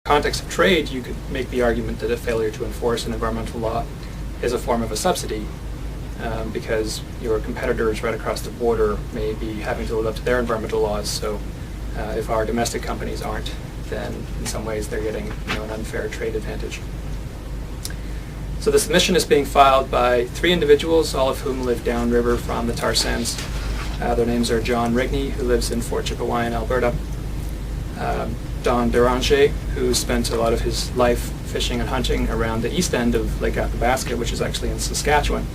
context of trade, you could make the argument that a failure to enforce an environmental law is a form of a subsidy, because your competitors right across the border may be having to live up to their environmental laws. So if our domestic companies aren't, then in some ways they're getting an unfair trade advantage. So the submission is being filed by 3 individuals, all of whom live downriver from the tar sands. Their names are John Rigney, who lives in Fort Chipewyan, Alberta, Don Deranger, who spent a lot of his life fishing and hunting around the east end of Lake Athabasca, which is actually in Saskatchewan,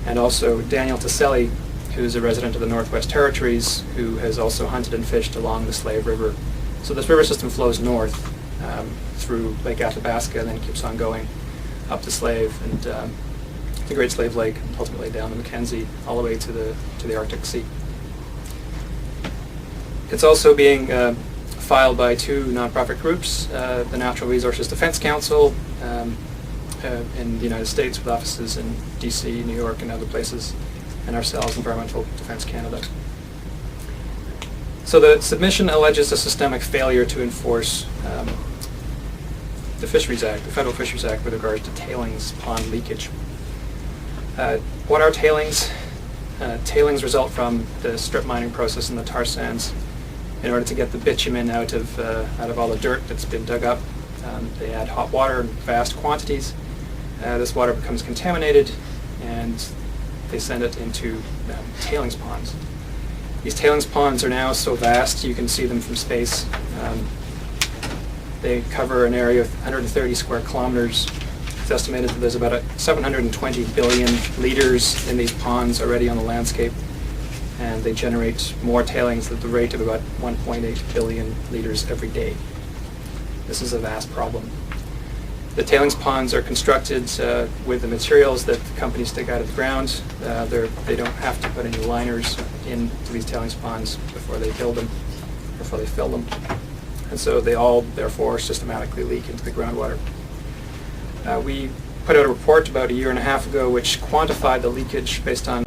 and also Daniel Taselli, who's a resident of the Northwest Territories, who has also hunted and fished along the Slave River. So this river system flows north through Lake Athabasca and then keeps on going up the Slave and the Great Slave Lake, and ultimately down the Mackenzie, all the way to the Arctic Sea. It's also being filed by 2 nonprofit groups, the Natural Resources Defense Council in the United States with offices in DC, New York, and other places, and ourselves, Environmental Defense Canada. So the submission alleges a systemic failure to enforce the Fisheries Act, the Federal Fisheries Act, with regards to tailings pond leakage. What are tailings? Tailings result from the strip mining process in the tar sands. In order to get the bitumen out of all the dirt that's been dug up, they add hot water in vast quantities. This water becomes contaminated, and they send it into tailings ponds. These tailings ponds are now so vast you can see them from space. They cover an area of 130 square kilometers. It's estimated that there's about 720 billion liters in these ponds already on the landscape, and they generate more tailings at the rate of about 1.8 billion liters every day. This is a vast problem. The tailings ponds are constructed with the materials that the companies take out of the ground. They don't have to put any liners into these tailings ponds before they build them, before they fill them. And so they all, therefore, systematically leak into the groundwater. We put out a report about a year and a half ago which quantified the leakage based on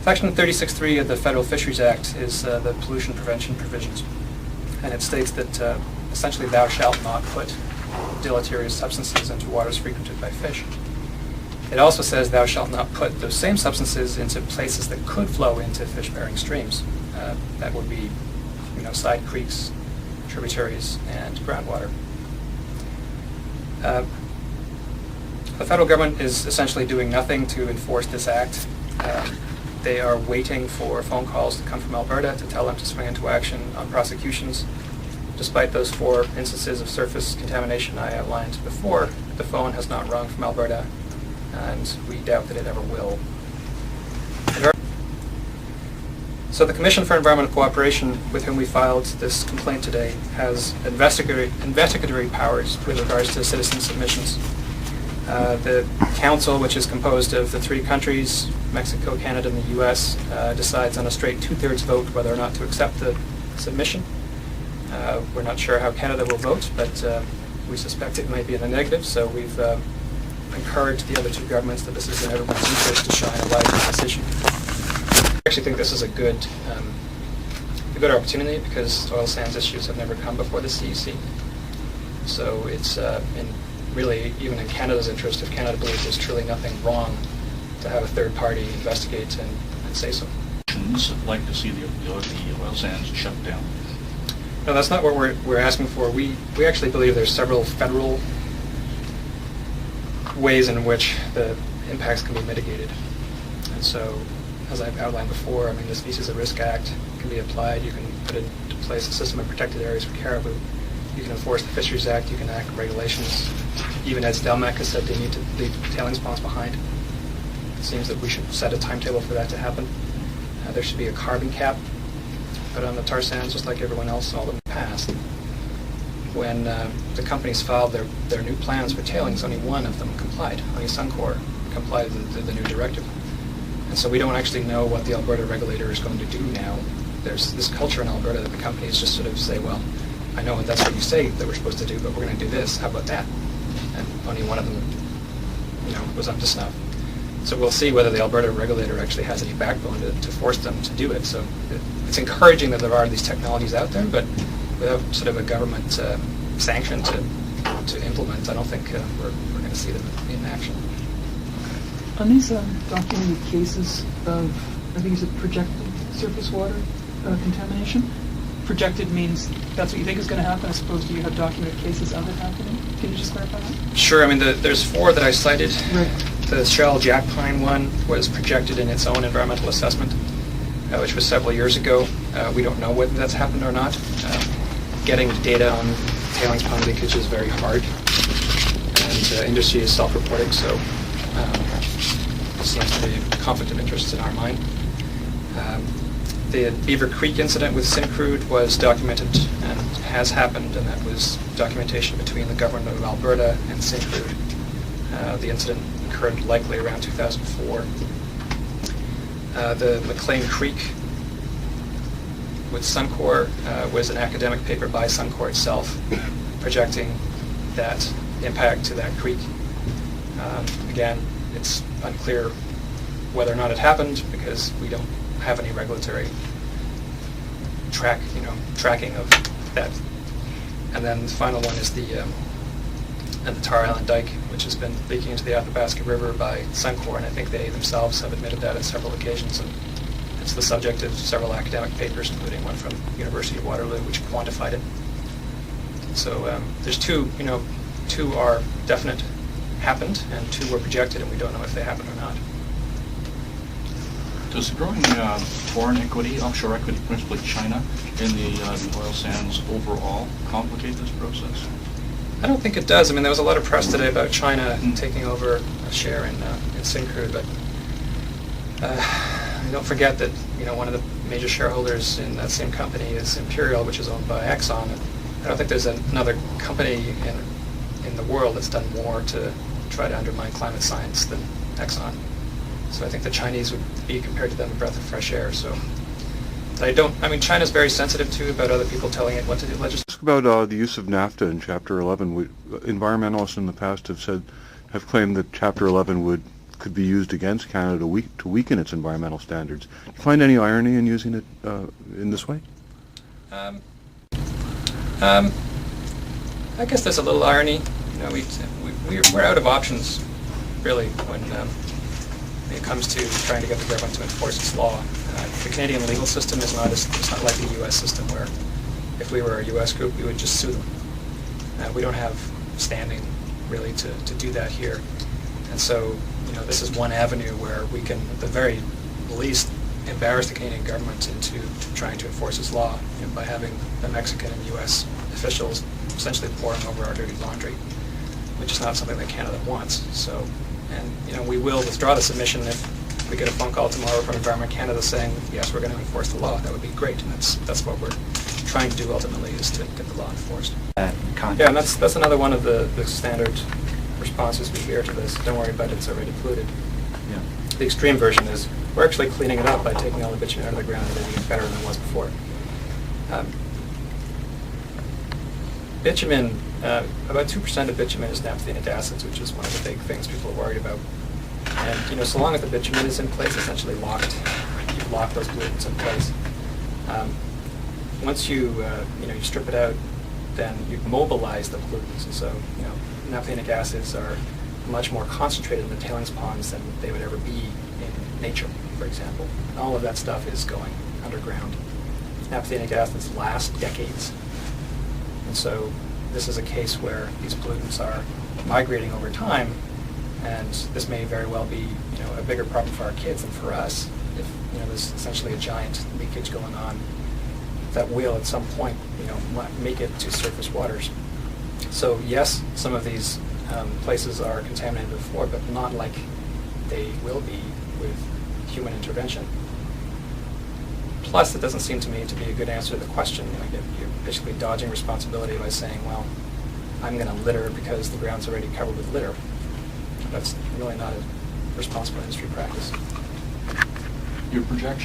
Section 36.3 of the Federal Fisheries Act is the pollution prevention provisions, and it states that essentially thou shalt not put deleterious substances into waters frequented by fish. It also says thou shalt not put those same substances into places that could flow into fish-bearing streams. That would be, side creeks, tributaries, and groundwater. The federal government is essentially doing nothing to enforce this act. They are waiting for phone calls to come from Alberta to tell them to swing into action on prosecutions. Despite those 4 instances of surface contamination I outlined before, the phone has not rung from Alberta, and we doubt that it ever will. So the Commission for Environmental Cooperation, with whom we filed this complaint today, has investigatory powers with regards to citizen submissions. The Council, which is composed of the 3 countries, Mexico, Canada, and the U.S., decides on a straight 2/3 vote whether or not to accept the submission. We're not sure how Canada will vote, but we suspect it might be in the negative, so we've encouraged the other 2 governments that this is in everyone's interest to shine a light on this issue. I actually think this is a good opportunity because oil sands issues have never come before the CEC. So it's really even in Canada's interest, if Canada believes there's truly nothing wrong, to have a third party investigate and say so. I'd like to see the oil sands shut down. No, that's not what we're asking for. We actually believe there's several federal ways in which the impacts can be mitigated. And so, as I've outlined before, the Species at Risk Act can be applied. You can put into place a system of protected areas for caribou. You can enforce the Fisheries Act. You can enact regulations. Even as Delmec has said, they need to leave tailings ponds behind. It seems that we should set a timetable for that to happen. There should be a carbon cap put on the tar sands, just like everyone else all in the past. When the companies filed their new plans for tailings, only 1 of them complied. Only Suncor complied with the new directive. And so we don't actually know what the Alberta regulator is going to do now. There's this culture in Alberta that the companies just sort of say, well, I know that's what you say that we're supposed to do, but we're going to do this. How about that? And only 1 of them, was up to snuff. So we'll see whether the Alberta regulator actually has any backbone to force them to do it. So it's encouraging that there are these technologies out there, but without sort of a government sanction to implement, I don't think we're going to see them in action. On these documented cases of, I think it's projected surface water contamination, projected means that's what you think is going to happen as opposed to you have documented cases of it happening. Can you just clarify that? Sure. I mean, there's 4 that I cited. Right. The Shell Jack Pine one was projected in its own environmental assessment, which was several years ago. We don't know whether that's happened or not. Getting data on tailings pond leakage is very hard, and industry is self-reporting, so it seems to be a conflict of interest in our mind. The Beaver Creek incident with Syncrude was documented and has happened, and that was documentation between the government of Alberta and Syncrude. The incident occurred likely around 2004. The McLean Creek with Suncor was an academic paper by Suncor itself projecting that impact to that creek. Again, it's unclear whether or not it happened because we don't have any regulatory tracking of that. And then the final one is the Tar Island Dike, which has been leaking into the Athabasca River by Suncor, and I think they themselves have admitted that on several occasions. And it's the subject of several academic papers, including one from the University of Waterloo, which quantified it. So there's 2 are definite happened, and 2 were projected, and we don't know if they happened or not. Does the growing foreign equity, offshore equity, principally China, in the oil sands overall complicate this process? I don't think it does. I mean, there was a lot of press today about China taking over a share in Syncrude, but don't forget that one of the major shareholders in that same company is Imperial, which is owned by Exxon. I don't think there's another company in the world that's done more to try to undermine climate science than Exxon. So I think the Chinese would be, compared to them, a breath of fresh air. So China's very sensitive too about other people telling it what to do legislatively. Ask about the use of NAFTA in Chapter 11. Environmentalists in the past have claimed that Chapter 11 could be used against Canada to weaken its environmental standards. Do you find any irony in using it in this way? I guess there's a little irony. We're out of options, really, when it comes to trying to get the government to enforce its law. The Canadian legal system is it's not like the U.S. system, where if we were a U.S. group, we would just sue them. We don't have standing, really, to do that here. And so, this is one avenue where we can, at the very least, embarrass the Canadian government into trying to enforce its law by having the Mexican and U.S. officials essentially pouring over our dirty laundry, which is not something that Canada wants. So, and we will withdraw the submission if we get a phone call tomorrow from Environment Canada saying, yes, we're going to enforce the law. That would be great, and that's what we're trying to do ultimately, is to get the law enforced. Yeah, and that's another one of the standard responses we hear to this. Don't worry about it, it's already polluted. Yeah. The extreme version is we're actually cleaning it up by taking all the bitumen out of the ground and making it better than it was before. Bitumen, about 2% of bitumen is naphthenic acids, which is one of the big things people are worried about. And so long as the bitumen is in place, essentially locked, you've locked those pollutants in place. Once you strip it out, then you mobilize the pollutants, and so naphthenic acids are much more concentrated in the tailings ponds than they would ever be in nature, for example. And all of that stuff is going underground. Naphthenic acids last decades. And so this is a case where these pollutants are migrating over time, and this may very well be a bigger problem for our kids than for us if there's essentially a giant leakage going on that will at some point make it to surface waters. So yes, some of these places are contaminated before, but not like they will be with human intervention. Plus, it doesn't seem to me to be a good answer to the question. You're basically dodging responsibility by saying, well, I'm going to litter because the ground's already covered with litter. That's really not a responsible industry practice. Your projection